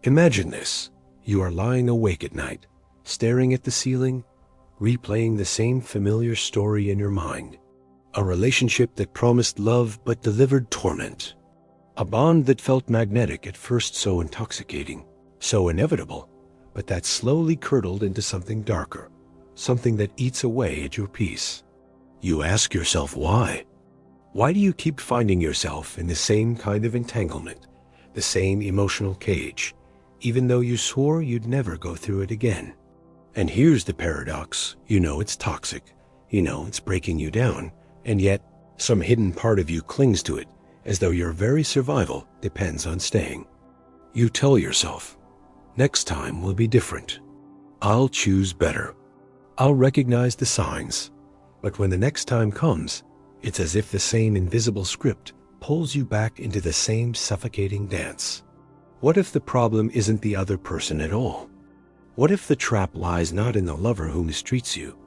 Imagine this. You are lying awake at night, staring at the ceiling, replaying the same familiar story in your mind. A relationship that promised love but delivered torment. A bond that felt magnetic at first, so intoxicating, so inevitable, but that slowly curdled into something darker, something that eats away at your peace. You ask yourself why. Why do you keep finding yourself in the same kind of entanglement, the same emotional cage, even though you swore you'd never go through it again? And here's the paradox. You know it's toxic. You know it's breaking you down. And yet, some hidden part of you clings to it, as though your very survival depends on staying. You tell yourself, next time will be different. I'll choose better. I'll recognize the signs. But when the next time comes, it's as if the same invisible script pulls you back into the same suffocating dance. What if the problem isn't the other person at all? What if the trap lies not in the lover who mistreats you,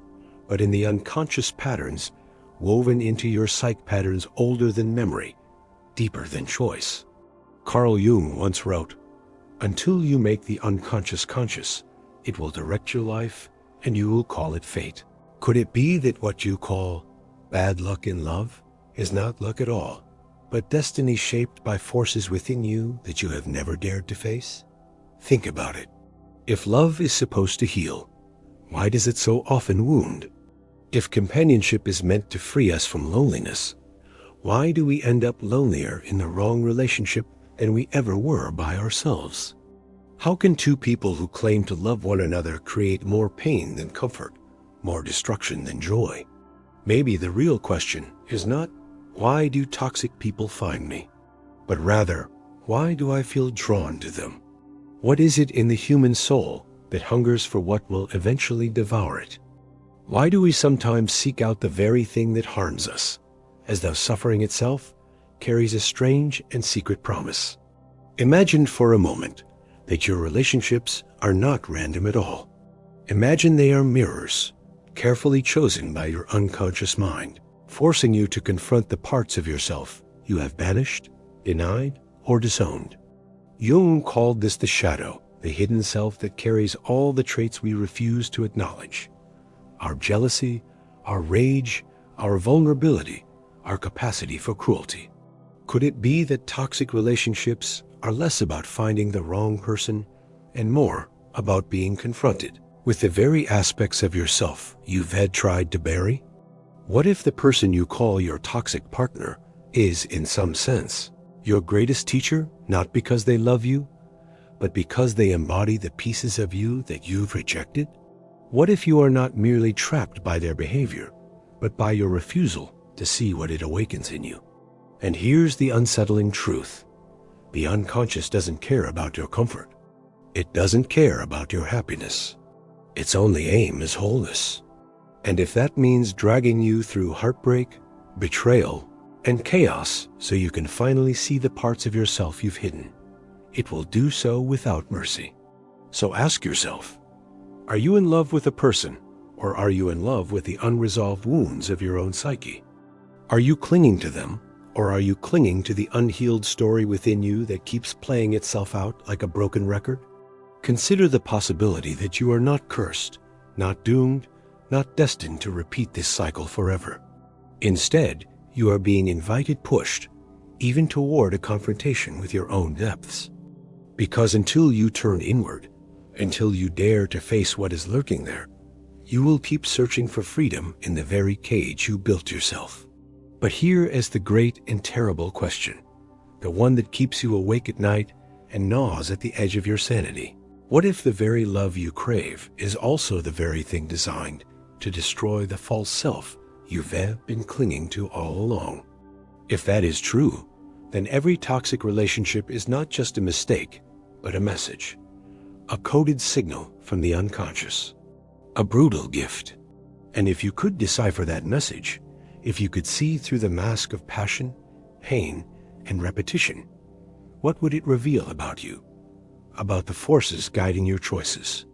but in the unconscious patterns woven into your psyche, patterns older than memory, deeper than choice? Carl Jung once wrote, "Until you make the unconscious conscious, it will direct your life and you will call it fate." Could it be that what you call bad luck in love is not luck at all, but destiny shaped by forces within you that you have never dared to face? Think about it. If love is supposed to heal, why does it so often wound? If companionship is meant to free us from loneliness, why do we end up lonelier in the wrong relationship than we ever were by ourselves? How can two people who claim to love one another create more pain than comfort, more destruction than joy? Maybe the real question is not, why do toxic people find me? But rather, why do I feel drawn to them? What is it in the human soul that hungers for what will eventually devour it? Why do we sometimes seek out the very thing that harms us, as though suffering itself carries a strange and secret promise? Imagine for a moment that your relationships are not random at all. Imagine they are mirrors, carefully chosen by your unconscious mind, forcing you to confront the parts of yourself you have banished, denied, or disowned. Jung called this the shadow, the hidden self that carries all the traits we refuse to acknowledge. Our jealousy, our rage, our vulnerability, our capacity for cruelty. Could it be that toxic relationships are less about finding the wrong person and more about being confronted with the very aspects of yourself you've had tried to bury? What if the person you call your toxic partner is, in some sense, your greatest teacher, not because they love you, but because they embody the pieces of you that you've rejected? What if you are not merely trapped by their behavior, but by your refusal to see what it awakens in you? And here's the unsettling truth. The unconscious doesn't care about your comfort. It doesn't care about your happiness. Its only aim is wholeness. And if that means dragging you through heartbreak, betrayal, and chaos so you can finally see the parts of yourself you've hidden, it will do so without mercy. So ask yourself, are you in love with a person, or are you in love with the unresolved wounds of your own psyche? Are you clinging to them, or are you clinging to the unhealed story within you that keeps playing itself out like a broken record? Consider the possibility that you are not cursed, not doomed, not destined to repeat this cycle forever. Instead, you are being pushed, even toward a confrontation with your own depths. Because until you turn inward, until you dare to face what is lurking there, you will keep searching for freedom in the very cage you built yourself. But here is the great and terrible question, the one that keeps you awake at night and gnaws at the edge of your sanity. What if the very love you crave is also the very thing designed to destroy the false self you've been clinging to all along? If that is true, then every toxic relationship is not just a mistake, but a message, a coded signal from the unconscious, a brutal gift. And if you could decipher that message, if you could see through the mask of passion, pain, and repetition, what would it reveal about you, about the forces guiding your choices,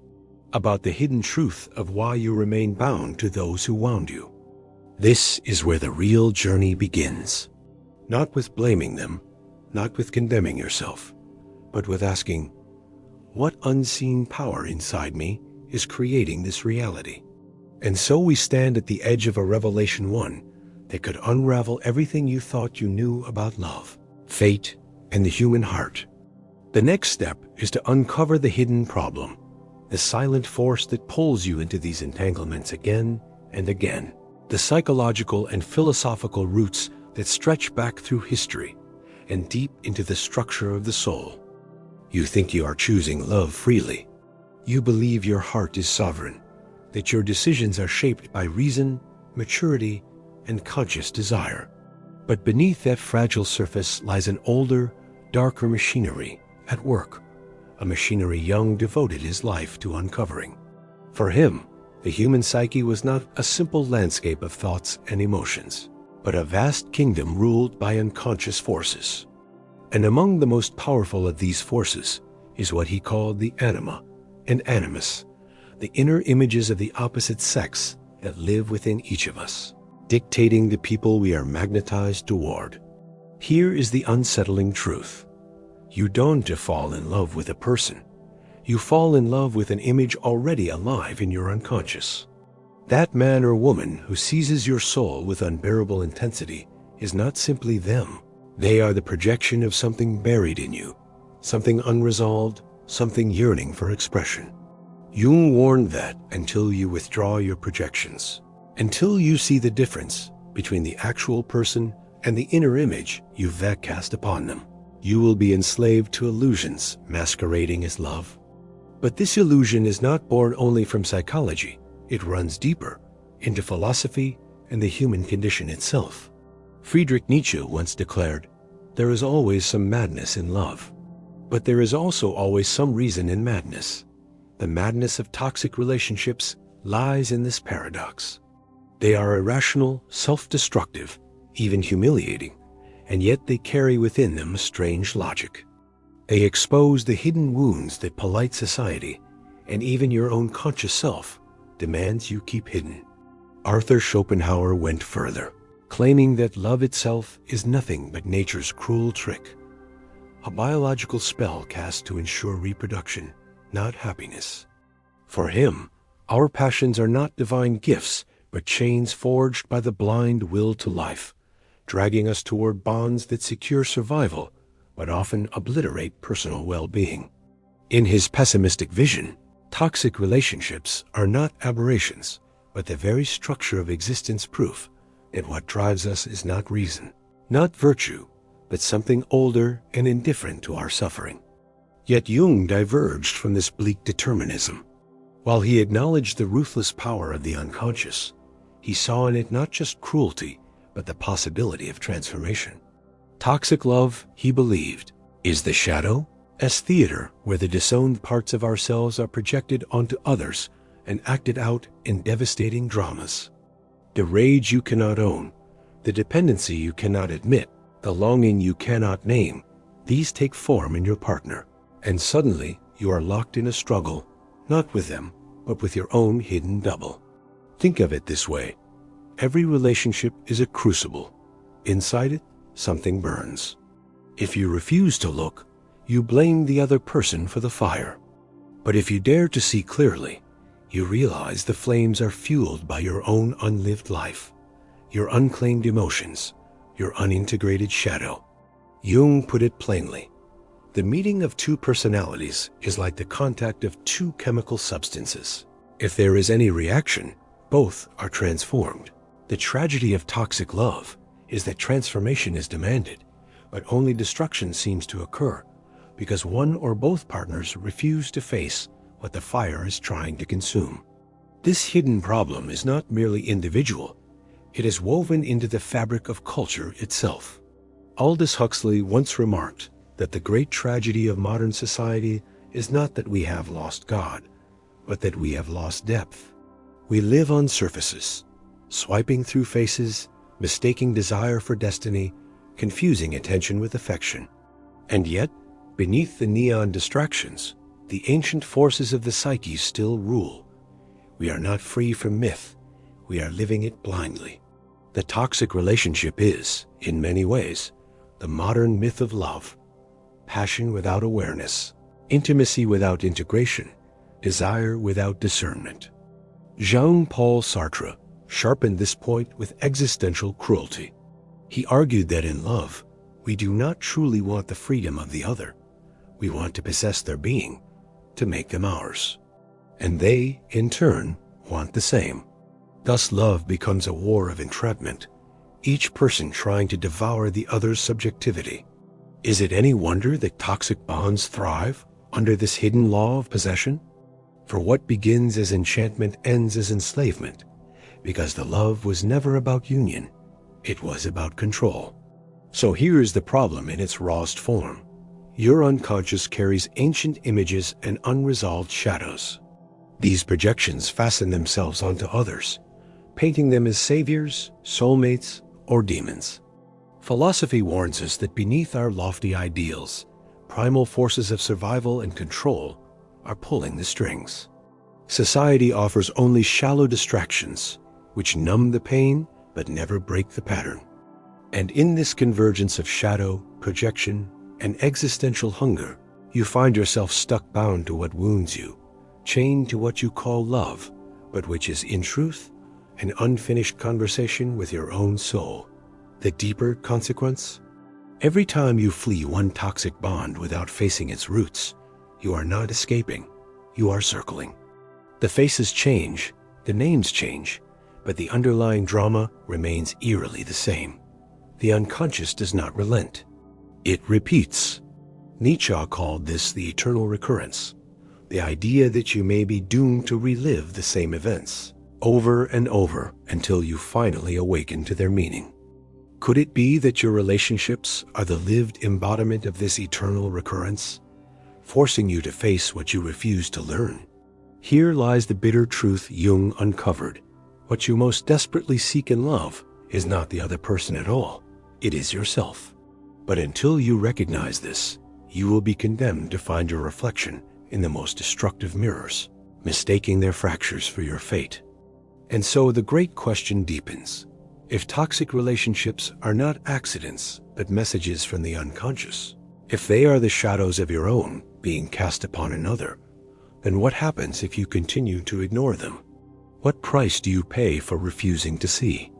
about the hidden truth of why you remain bound to those who wound you? This is where the real journey begins, not with blaming them, not with condemning yourself, but with asking, What unseen power inside me is creating this reality? And so we stand at the edge of a revelation one that could unravel everything you thought you knew about love, fate, and the human heart. The next step is to uncover the hidden problem, the silent force that pulls you into these entanglements again and again, the psychological and philosophical roots that stretch back through history and deep into the structure of the soul. You think you are choosing love freely. You believe your heart is sovereign, that your decisions are shaped by reason, maturity, and conscious desire. But beneath that fragile surface lies an older, darker machinery at work, a machinery Jung devoted his life to uncovering. For him, the human psyche was not a simple landscape of thoughts and emotions, but a vast kingdom ruled by unconscious forces. And among the most powerful of these forces is what he called the anima and animus, the inner images of the opposite sex that live within each of us, dictating the people we are magnetized toward. Here is the unsettling truth. You don't fall in love with a person. You fall in love with an image already alive in your unconscious. That man or woman who seizes your soul with unbearable intensity is not simply them. They are the projection of something buried in you, something unresolved, something yearning for expression. Jung warned that until you withdraw your projections, until you see the difference between the actual person and the inner image you've cast upon them, you will be enslaved to illusions masquerading as love. But this illusion is not born only from psychology. It runs deeper into philosophy and the human condition itself. Friedrich Nietzsche once declared, "There is always some madness in love, but there is also always some reason in madness. The madness of toxic relationships lies in this paradox. They are irrational, self-destructive, even humiliating, and yet they carry within them a strange logic. They expose the hidden wounds that polite society, and even your own conscious self, demands you keep hidden." Arthur Schopenhauer went further, claiming that love itself is nothing but nature's cruel trick, a biological spell cast to ensure reproduction, not happiness. For him, our passions are not divine gifts, but chains forged by the blind will to life, dragging us toward bonds that secure survival, but often obliterate personal well-being. In his pessimistic vision, toxic relationships are not aberrations, but the very structure of existence, proof that what drives us is not reason, not virtue, but something older and indifferent to our suffering. Yet Jung diverged from this bleak determinism. While he acknowledged the ruthless power of the unconscious, he saw in it not just cruelty, but the possibility of transformation. Toxic love, he believed, is the shadow as theater where the disowned parts of ourselves are projected onto others and acted out in devastating dramas. The rage you cannot own, the dependency you cannot admit, the longing you cannot name, these take form in your partner, and suddenly you are locked in a struggle, not with them, but with your own hidden double. Think of it this way. Every relationship is a crucible. Inside it, something burns. If you refuse to look, you blame the other person for the fire. But if you dare to see clearly, you realize the flames are fueled by your own unlived life, your unclaimed emotions, your unintegrated shadow. Jung put it plainly. The meeting of two personalities is like the contact of two chemical substances. If there is any reaction, both are transformed. The tragedy of toxic love is that transformation is demanded, but only destruction seems to occur because one or both partners refuse to face what the fire is trying to consume. This hidden problem is not merely individual, it is woven into the fabric of culture itself. Aldous Huxley once remarked that the great tragedy of modern society is not that we have lost God, but that we have lost depth. We live on surfaces, swiping through faces, mistaking desire for destiny, confusing attention with affection. And yet, beneath the neon distractions, the ancient forces of the psyche still rule. We are not free from myth, we are living it blindly. The toxic relationship is, in many ways, the modern myth of love, passion without awareness, intimacy without integration, desire without discernment. Jean-Paul Sartre sharpened this point with existential cruelty. He argued that in love, we do not truly want the freedom of the other. We want to possess their being, to make them ours. And they, in turn, want the same. Thus love becomes a war of entrapment, each person trying to devour the other's subjectivity. Is it any wonder that toxic bonds thrive under this hidden law of possession? For what begins as enchantment ends as enslavement, because the love was never about union, it was about control. So here is the problem in its rawest form. Your unconscious carries ancient images and unresolved shadows. These projections fasten themselves onto others, painting them as saviors, soulmates, or demons. Philosophy warns us that beneath our lofty ideals, primal forces of survival and control are pulling the strings. Society offers only shallow distractions, which numb the pain but never break the pattern. And in this convergence of shadow, projection, and existential hunger, you find yourself stuck bound to what wounds you, chained to what you call love, but which is in truth an unfinished conversation with your own soul. The deeper consequence? Every time you flee one toxic bond without facing its roots, you are not escaping, you are circling. The faces change, the names change, but the underlying drama remains eerily the same. The unconscious does not relent. It repeats. Nietzsche called this the eternal recurrence, the idea that you may be doomed to relive the same events over and over until you finally awaken to their meaning. Could it be that your relationships are the lived embodiment of this eternal recurrence, forcing you to face what you refuse to learn? Here lies the bitter truth Jung uncovered. What you most desperately seek in love is not the other person at all. It is yourself. But until you recognize this, you will be condemned to find your reflection in the most destructive mirrors, mistaking their fractures for your fate. And so the great question deepens. If toxic relationships are not accidents, but messages from the unconscious, if they are the shadows of your own being cast upon another, then what happens if you continue to ignore them? What price do you pay for refusing to see?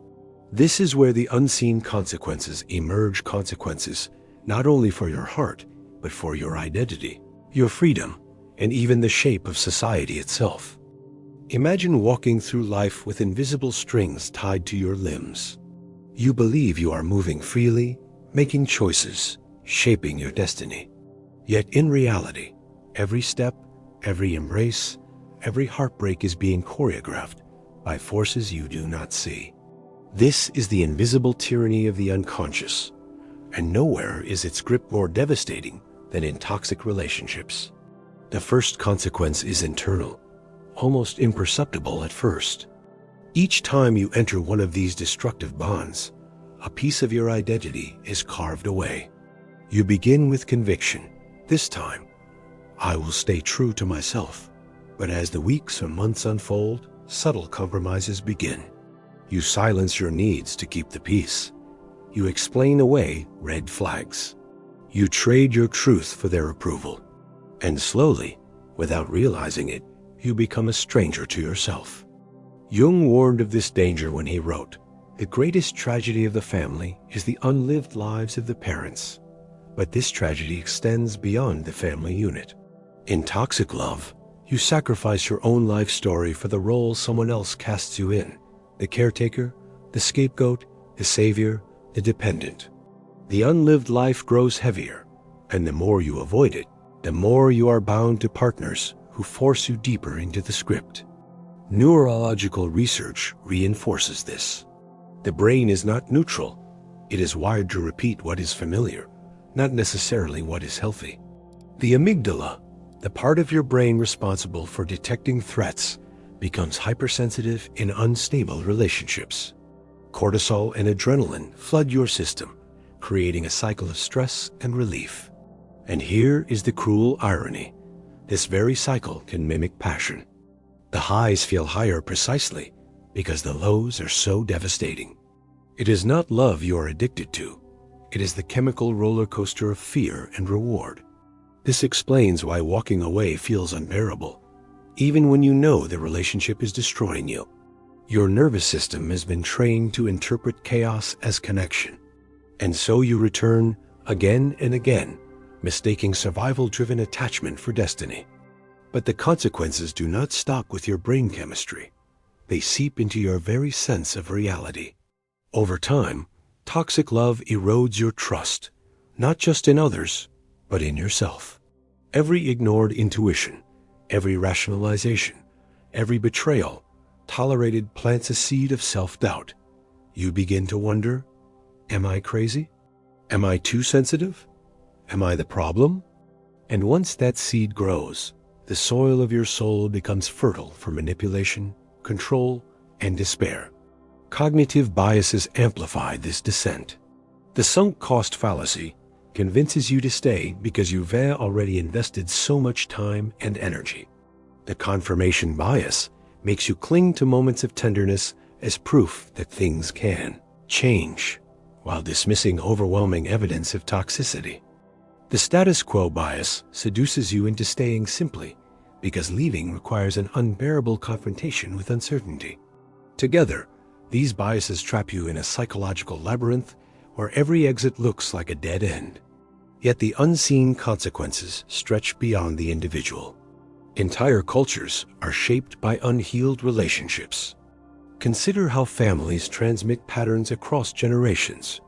This is where the unseen consequences emerge, consequences not only for your heart, but for your identity, your freedom, and even the shape of society itself. Imagine walking through life with invisible strings tied to your limbs. You believe you are moving freely, making choices, shaping your destiny. Yet in reality, every step, every embrace, every heartbreak is being choreographed by forces you do not see. This is the invisible tyranny of the unconscious, and nowhere is its grip more devastating than in toxic relationships. The first consequence is internal, almost imperceptible at first. Each time you enter one of these destructive bonds, a piece of your identity is carved away. You begin with conviction. This time, I will stay true to myself. But as the weeks or months unfold, subtle compromises begin. You silence your needs to keep the peace. You explain away red flags. You trade your truth for their approval. And slowly, without realizing it, you become a stranger to yourself. Jung warned of this danger when he wrote, "The greatest tragedy of the family is the unlived lives of the parents." But this tragedy extends beyond the family unit. In toxic love, you sacrifice your own life story for the role someone else casts you in: the caretaker, the scapegoat, the savior, the dependent. The unlived life grows heavier, and the more you avoid it, the more you are bound to partners who force you deeper into the script. Neurological research reinforces this. The brain is not neutral. It is wired to repeat what is familiar, not necessarily what is healthy. The amygdala, the part of your brain responsible for detecting threats, becomes hypersensitive in unstable relationships. Cortisol and adrenaline flood your system, creating a cycle of stress and relief. And here is the cruel irony. This very cycle can mimic passion. The highs feel higher precisely because the lows are so devastating. It is not love you are addicted to. It is the chemical roller coaster of fear and reward. This explains why walking away feels unbearable, even when you know the relationship is destroying you. Your nervous system has been trained to interpret chaos as connection, and so you return again and again, mistaking survival-driven attachment for destiny. But the consequences do not stop with your brain chemistry. They seep into your very sense of reality. Over time, toxic love erodes your trust, not just in others, but in yourself. Every ignored intuition, every rationalization, every betrayal tolerated plants a seed of self-doubt. You begin to wonder, am I crazy? Am I too sensitive? Am I the problem? And once that seed grows, the soil of your soul becomes fertile for manipulation, control, and despair. Cognitive biases amplify this descent. The sunk cost fallacy convinces you to stay because you've already invested so much time and energy. The confirmation bias makes you cling to moments of tenderness as proof that things can change, while dismissing overwhelming evidence of toxicity. The status quo bias seduces you into staying simply because leaving requires an unbearable confrontation with uncertainty. Together, these biases trap you in a psychological labyrinth where every exit looks like a dead end. Yet the unseen consequences stretch beyond the individual. Entire cultures are shaped by unhealed relationships. Consider how families transmit patterns across generations.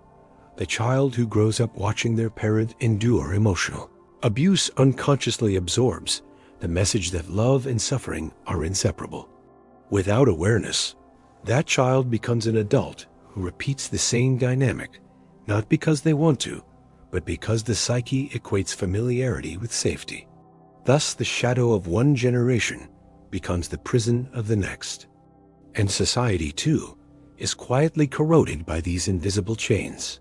The child who grows up watching their parent endure emotional abuse unconsciously absorbs the message that love and suffering are inseparable. Without awareness, that child becomes an adult who repeats the same dynamic, not because they want to, but because the psyche equates familiarity with safety. Thus, the shadow of one generation becomes the prison of the next. And society, too, is quietly corroded by these invisible chains.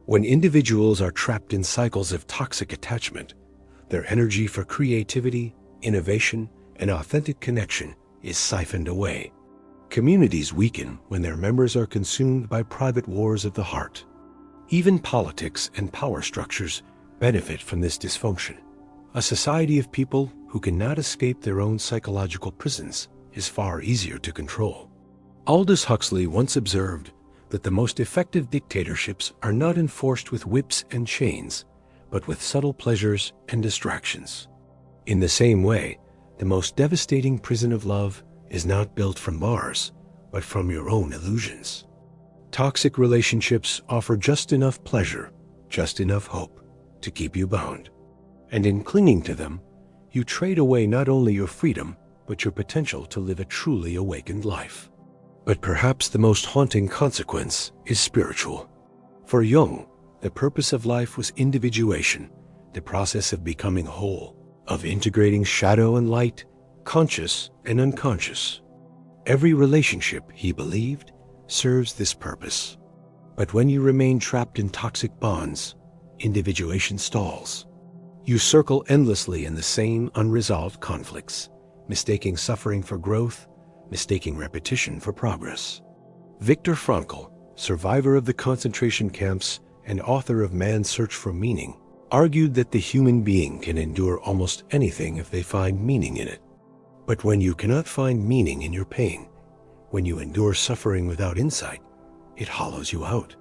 When individuals are trapped in cycles of toxic attachment, their energy for creativity, innovation, and authentic connection is siphoned away. Communities weaken when their members are consumed by private wars of the heart. Even politics and power structures benefit from this dysfunction. A society of people who cannot escape their own psychological prisons is far easier to control. Aldous Huxley once observed that the most effective dictatorships are not enforced with whips and chains, but with subtle pleasures and distractions. In the same way, the most devastating prison of love is not built from bars, but from your own illusions. Toxic relationships offer just enough pleasure, just enough hope to keep you bound. And in clinging to them, you trade away not only your freedom, but your potential to live a truly awakened life. But perhaps the most haunting consequence is spiritual. For Jung, the purpose of life was individuation, the process of becoming whole, of integrating shadow and light, conscious and unconscious. Every relationship, he believed, serves this purpose. But when you remain trapped in toxic bonds, individuation stalls. You circle endlessly in the same unresolved conflicts, mistaking suffering for growth, mistaking repetition for progress. Viktor Frankl, survivor of the concentration camps and author of Man's Search for Meaning, argued that the human being can endure almost anything if they find meaning in it. But when you cannot find meaning in your pain, when you endure suffering without insight, it hollows you out.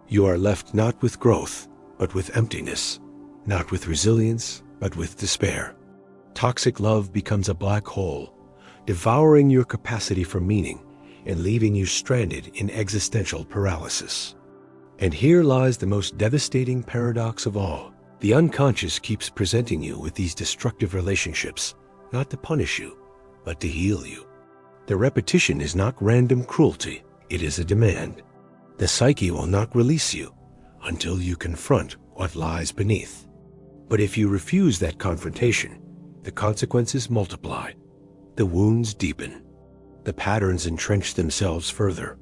You are left not with growth, but with emptiness, not with resilience, but with despair. Toxic love becomes a black hole, devouring your capacity for meaning and leaving you stranded in existential paralysis. And here lies the most devastating paradox of all. The unconscious keeps presenting you with these destructive relationships, not to punish you, but to heal you. The repetition is not random cruelty, it is a demand. The psyche will not release you until you confront what lies beneath. But if you refuse that confrontation, the consequences multiply. The wounds deepen. The patterns entrench themselves further,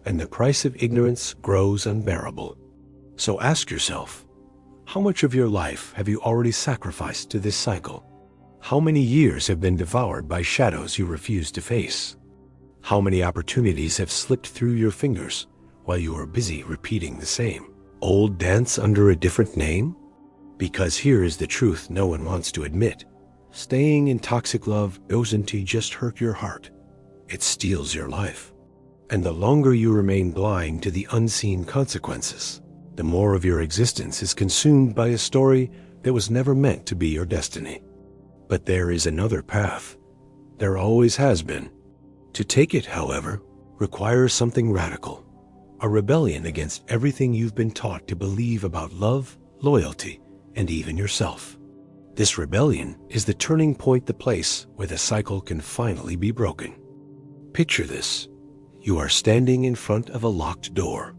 and the price of ignorance grows unbearable. So ask yourself, how much of your life have you already sacrificed to this cycle? How many years have been devoured by shadows you refuse to face? How many opportunities have slipped through your fingers while you are busy repeating the same old dance under a different name? Because here is the truth no one wants to admit. Staying in toxic love doesn't just hurt your heart. It steals your life. And the longer you remain blind to the unseen consequences, the more of your existence is consumed by a story that was never meant to be your destiny. But there is another path. There always has been. To take it, however, requires something radical. A rebellion against everything you've been taught to believe about love, loyalty, and even yourself. This rebellion is the turning point, the place where the cycle can finally be broken. Picture this. You are standing in front of a locked door.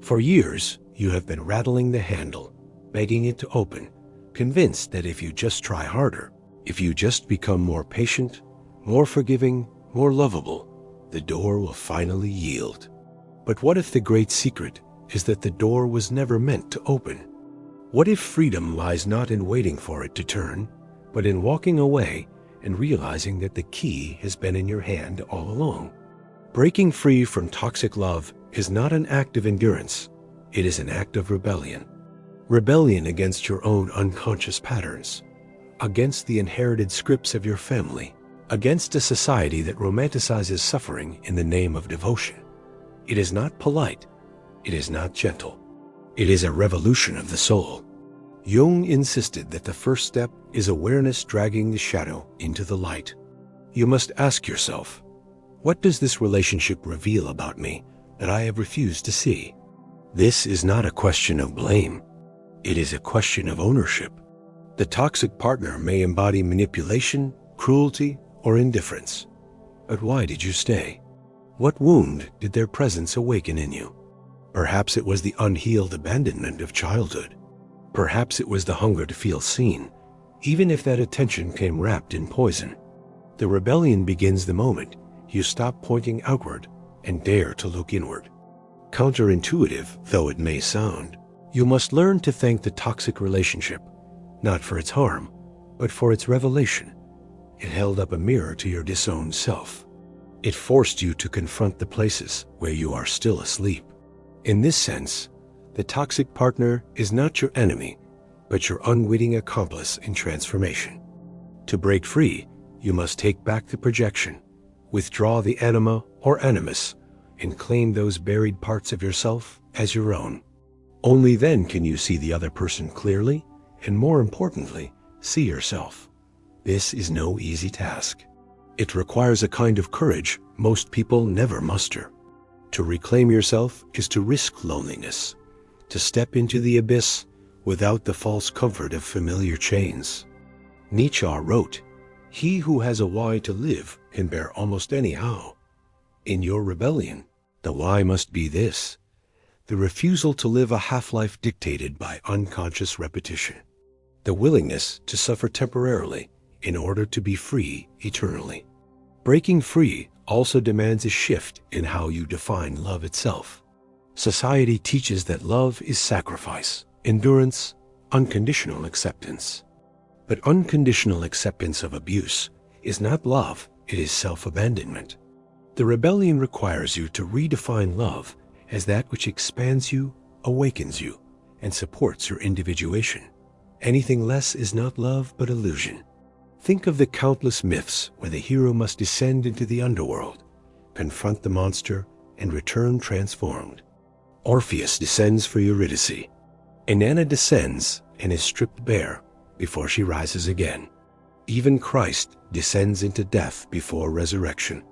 For years, you have been rattling the handle, begging it to open, convinced that if you just try harder, if you just become more patient, more forgiving, more lovable, the door will finally yield. But what if the great secret is that the door was never meant to open? What if freedom lies not in waiting for it to turn, but in walking away and realizing that the key has been in your hand all along? Breaking free from toxic love is not an act of endurance. It is an act of rebellion. Rebellion against your own unconscious patterns, against the inherited scripts of your family, against a society that romanticizes suffering in the name of devotion. It is not polite. It is not gentle. It is a revolution of the soul. Jung insisted that the first step is awareness dragging the shadow into the light. You must ask yourself, what does this relationship reveal about me that I have refused to see? This is not a question of blame. It is a question of ownership. The toxic partner may embody manipulation, cruelty, or indifference. But why did you stay? What wound did their presence awaken in you? Perhaps it was the unhealed abandonment of childhood. Perhaps it was the hunger to feel seen, even if that attention came wrapped in poison. The rebellion begins the moment you stop pointing outward and dare to look inward. Counterintuitive though it may sound, you must learn to thank the toxic relationship, not for its harm, but for its revelation. It held up a mirror to your disowned self. It forced you to confront the places where you are still asleep. In this sense, the toxic partner is not your enemy, but your unwitting accomplice in transformation. To break free, you must take back the projection, withdraw the anima or animus, and claim those buried parts of yourself as your own. Only then can you see the other person clearly, and more importantly, see yourself. This is no easy task. It requires a kind of courage most people never muster. To reclaim yourself is to risk loneliness, to step into the abyss without the false comfort of familiar chains. Nietzsche wrote, "He who has a why to live can bear almost any how." In your rebellion, the why must be this: the refusal to live a half-life dictated by unconscious repetition, the willingness to suffer temporarily in order to be free eternally. Breaking free also demands a shift in how you define love itself. Society teaches that love is sacrifice, endurance, unconditional acceptance. But unconditional acceptance of abuse is not love, it is self-abandonment. The rebellion requires you to redefine love as that which expands you, awakens you, and supports your individuation. Anything less is not love but illusion. Think of the countless myths where the hero must descend into the underworld, confront the monster, and return transformed. Orpheus descends for Eurydice. Inanna descends and is stripped bare before she rises again. Even Christ descends into death before resurrection.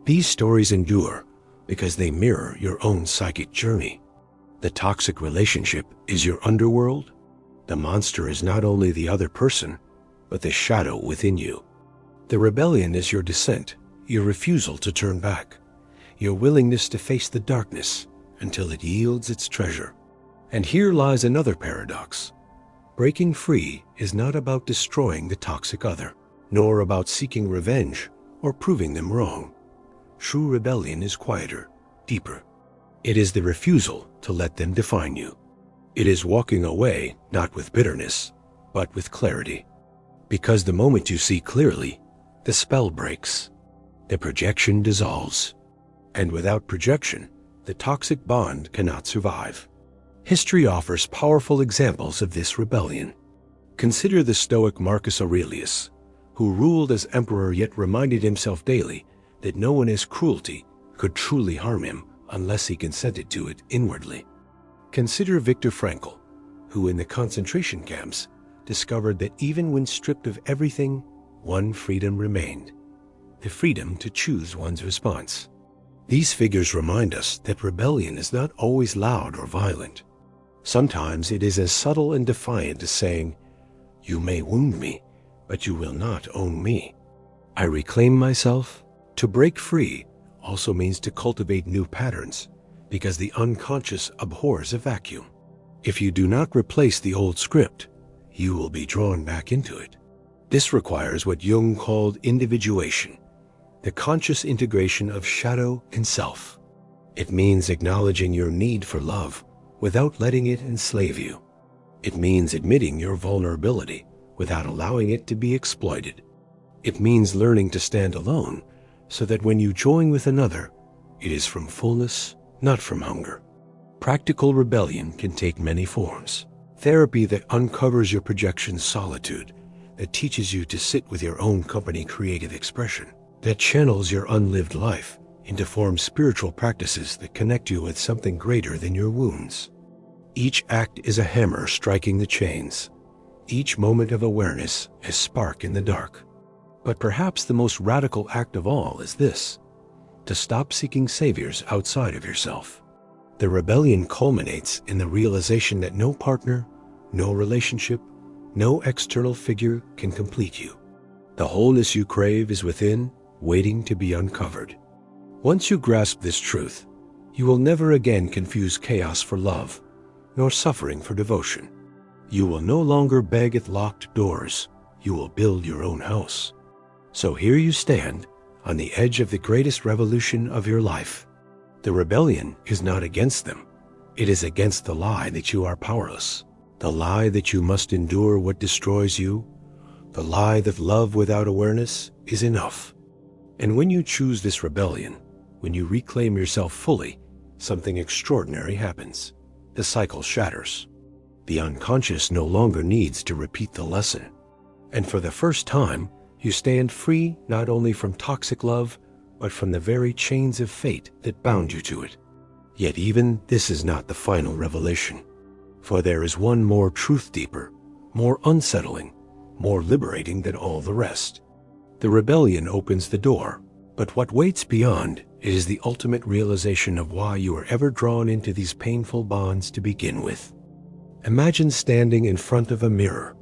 These stories endure because they mirror your own psychic journey. The toxic relationship is your underworld. The monster is not only the other person, but the shadow within you. The rebellion is your descent, your refusal to turn back, your willingness to face the darkness until it yields its treasure. And here lies another paradox. Breaking free is not about destroying the toxic other, nor about seeking revenge or proving them wrong. True rebellion is quieter, deeper. It is the refusal to let them define you. It is walking away not with bitterness, but with clarity. Because the moment you see clearly, the spell breaks. The projection dissolves. And without projection, the toxic bond cannot survive. History offers powerful examples of this rebellion. Consider the Stoic Marcus Aurelius, who ruled as emperor yet reminded himself daily that no one as cruelty could truly harm him unless he consented to it inwardly. Consider Viktor Frankl, who in the concentration camps discovered that even when stripped of everything, one freedom remained: the freedom to choose one's response. These figures remind us that rebellion is not always loud or violent. Sometimes it is as subtle and defiant as saying, "You may wound me, but you will not own me. I reclaim myself." To break free also means to cultivate new patterns, because the unconscious abhors a vacuum. If you do not replace the old script, you will be drawn back into it. This requires what Jung called individuation, the conscious integration of shadow and self. It means acknowledging your need for love without letting it enslave you. It means admitting your vulnerability without allowing it to be exploited. It means learning to stand alone so that when you join with another, it is from fullness, not from hunger. Practical rebellion can take many forms. Therapy that uncovers your projection solitude, that teaches you to sit with your own company creative expression, that channels your unlived life into form spiritual practices that connect you with something greater than your wounds. Each act is a hammer striking the chains. Each moment of awareness a spark in the dark. But perhaps the most radical act of all is this: to stop seeking saviors outside of yourself. The rebellion culminates in the realization that no partner, no relationship, no external figure can complete you. The wholeness you crave is within, waiting to be uncovered. Once you grasp this truth, you will never again confuse chaos for love, nor suffering for devotion. You will no longer beg at locked doors. You will build your own house. So here you stand, on the edge of the greatest revolution of your life. The rebellion is not against them. It is against the lie that you are powerless, the lie that you must endure what destroys you, the lie that love without awareness is enough. And when you choose this rebellion, when you reclaim yourself fully, something extraordinary happens. The cycle shatters. The unconscious no longer needs to repeat the lesson. And for the first time, you stand free not only from toxic love, but from the very chains of fate that bound you to it. Yet even this is not the final revelation, for there is one more truth deeper, more unsettling, more liberating than all the rest. The rebellion opens the door, but what waits beyond is the ultimate realization of why you are ever drawn into these painful bonds to begin with. Imagine standing in front of a mirror,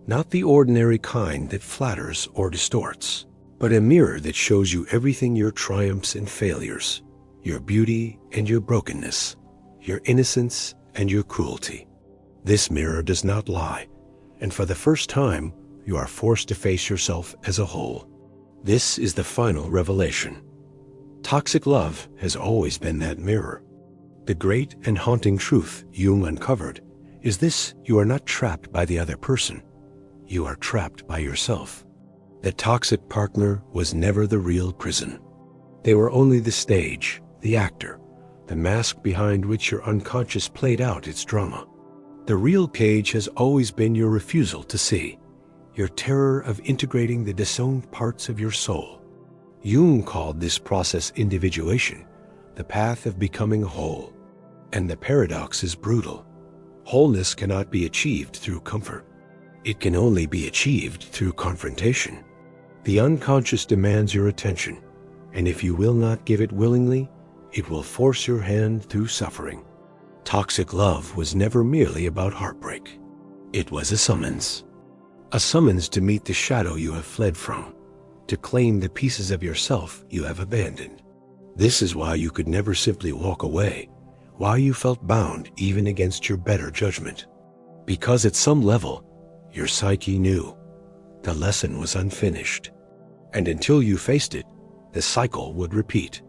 not the ordinary kind that flatters or distorts, but a mirror that shows you everything: your triumphs and failures, your beauty and your brokenness, your innocence and your cruelty. This mirror does not lie, and for the first time, you are forced to face yourself as a whole. This is the final revelation. Toxic love has always been that mirror. The great and haunting truth Jung uncovered is this: you are not trapped by the other person. You are trapped by yourself. The toxic partner was never the real prison. They were only the stage, the actor, the mask behind which your unconscious played out its drama. The real cage has always been your refusal to see, your terror of integrating the disowned parts of your soul. Jung called this process individuation, the path of becoming whole. And the paradox is brutal. Wholeness cannot be achieved through comfort. It can only be achieved through confrontation. The unconscious demands your attention, and if you will not give it willingly, it will force your hand through suffering. Toxic love was never merely about heartbreak. It was a summons to meet the shadow you have fled from, to claim the pieces of yourself you have abandoned. This is why you could never simply walk away, why you felt bound even against your better judgment. Because at some level, your psyche knew the lesson was unfinished, and until you faced it, the cycle would repeat.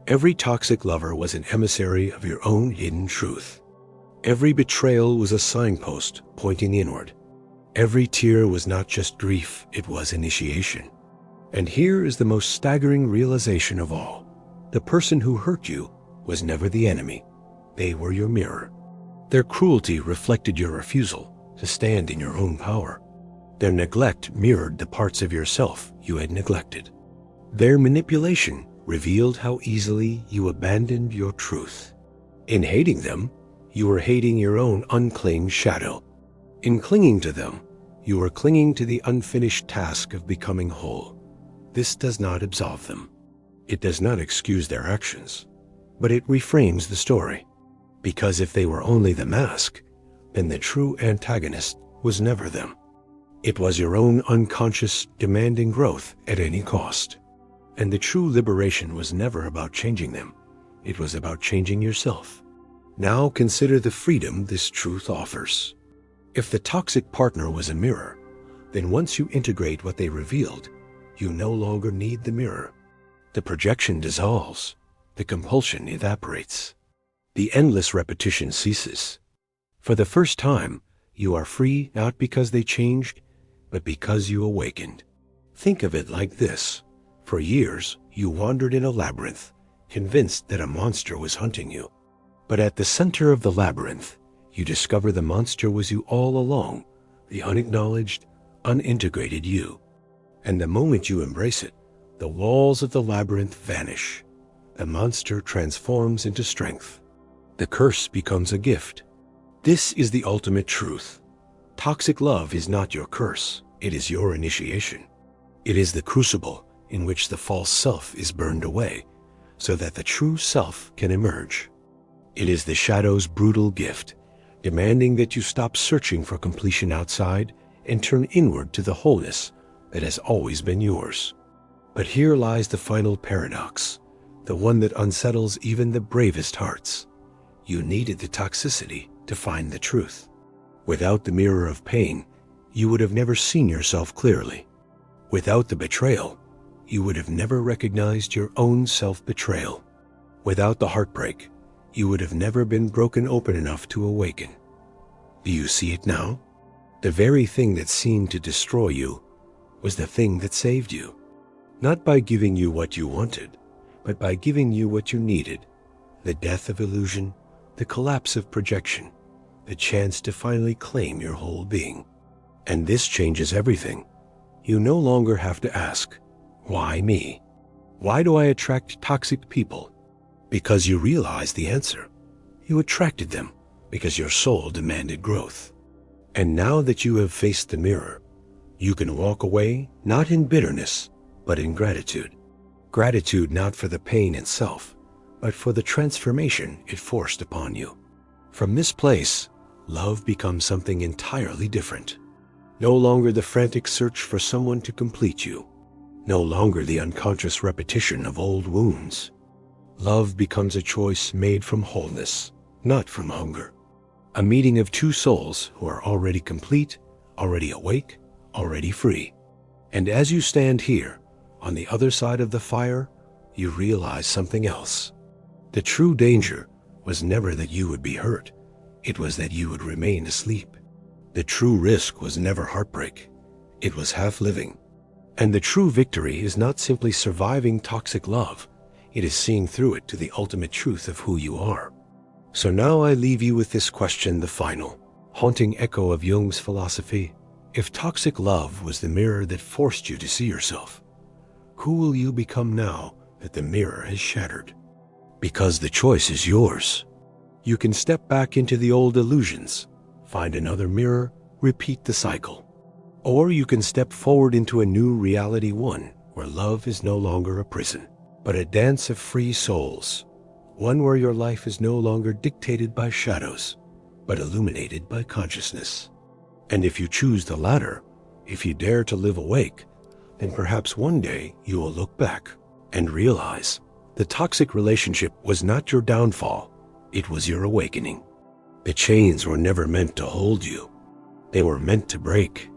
Every toxic lover was an emissary of your own hidden truth. Every betrayal was a signpost pointing inward. Every tear was not just grief, it was initiation. And here is the most staggering realization of all. The person who hurt you was never the enemy. They were your mirror. Their cruelty reflected your refusal to stand in your own power. Their neglect mirrored the parts of yourself you had neglected. Their manipulation revealed how easily you abandoned your truth. In hating them, you were hating your own unclaimed shadow. In clinging to them, you were clinging to the unfinished task of becoming whole. This does not absolve them. It does not excuse their actions, but it reframes the story. Because if they were only the mask, then the true antagonist was never them. It was your own unconscious demanding growth at any cost. And the true liberation was never about changing them. It was about changing yourself. Now consider the freedom this truth offers. If the toxic partner was a mirror, then once you integrate what they revealed, you no longer need the mirror. The projection dissolves. The compulsion evaporates. The endless repetition ceases. For the first time, you are free not because they changed, but because you awakened. Think of it like this. For years, you wandered in a labyrinth, convinced that a monster was hunting you. But at the center of the labyrinth, you discover the monster was you all along, the unacknowledged, unintegrated you. And the moment you embrace it, the walls of the labyrinth vanish. The monster transforms into strength. The curse becomes a gift. This is the ultimate truth. Toxic love is not your curse. It is your initiation. It is the crucible in which the false self is burned away, so that the true self can emerge. It is the shadow's brutal gift, demanding that you stop searching for completion outside and turn inward to the wholeness that has always been yours. But here lies the final paradox, the one that unsettles even the bravest hearts. You needed the toxicity to find the truth. Without the mirror of pain, you would have never seen yourself clearly. Without the betrayal, you would have never recognized your own self-betrayal. Without the heartbreak, you would have never been broken open enough to awaken. Do you see it now? The very thing that seemed to destroy you was the thing that saved you. Not by giving you what you wanted, but by giving you what you needed. The death of illusion, the collapse of projection, the chance to finally claim your whole being. And this changes everything. You no longer have to ask, why me? Why do I attract toxic people? Because you realize the answer. You attracted them because your soul demanded growth. And now that you have faced the mirror, you can walk away not in bitterness, but in gratitude. Gratitude not for the pain itself, but for the transformation it forced upon you. From this place, love becomes something entirely different. No longer the frantic search for someone to complete you. No longer the unconscious repetition of old wounds. Love becomes a choice made from wholeness, not from hunger. A meeting of two souls who are already complete, already awake, already free. And as you stand here, on the other side of the fire, you realize something else. The true danger was never that you would be hurt. It was that you would remain asleep. The true risk was never heartbreak. It was half-living. And the true victory is not simply surviving toxic love. It is seeing through it to the ultimate truth of who you are. So now I leave you with this question, the final, haunting echo of Jung's philosophy. If toxic love was the mirror that forced you to see yourself, who will you become now that the mirror has shattered? Because the choice is yours. You can step back into the old illusions, find another mirror, repeat the cycle. Or you can step forward into a new reality, one where love is no longer a prison, but a dance of free souls. One where your life is no longer dictated by shadows, but illuminated by consciousness. And if you choose the latter, if you dare to live awake, then perhaps one day you will look back and realize the toxic relationship was not your downfall, it was your awakening. The chains were never meant to hold you. They were meant to break.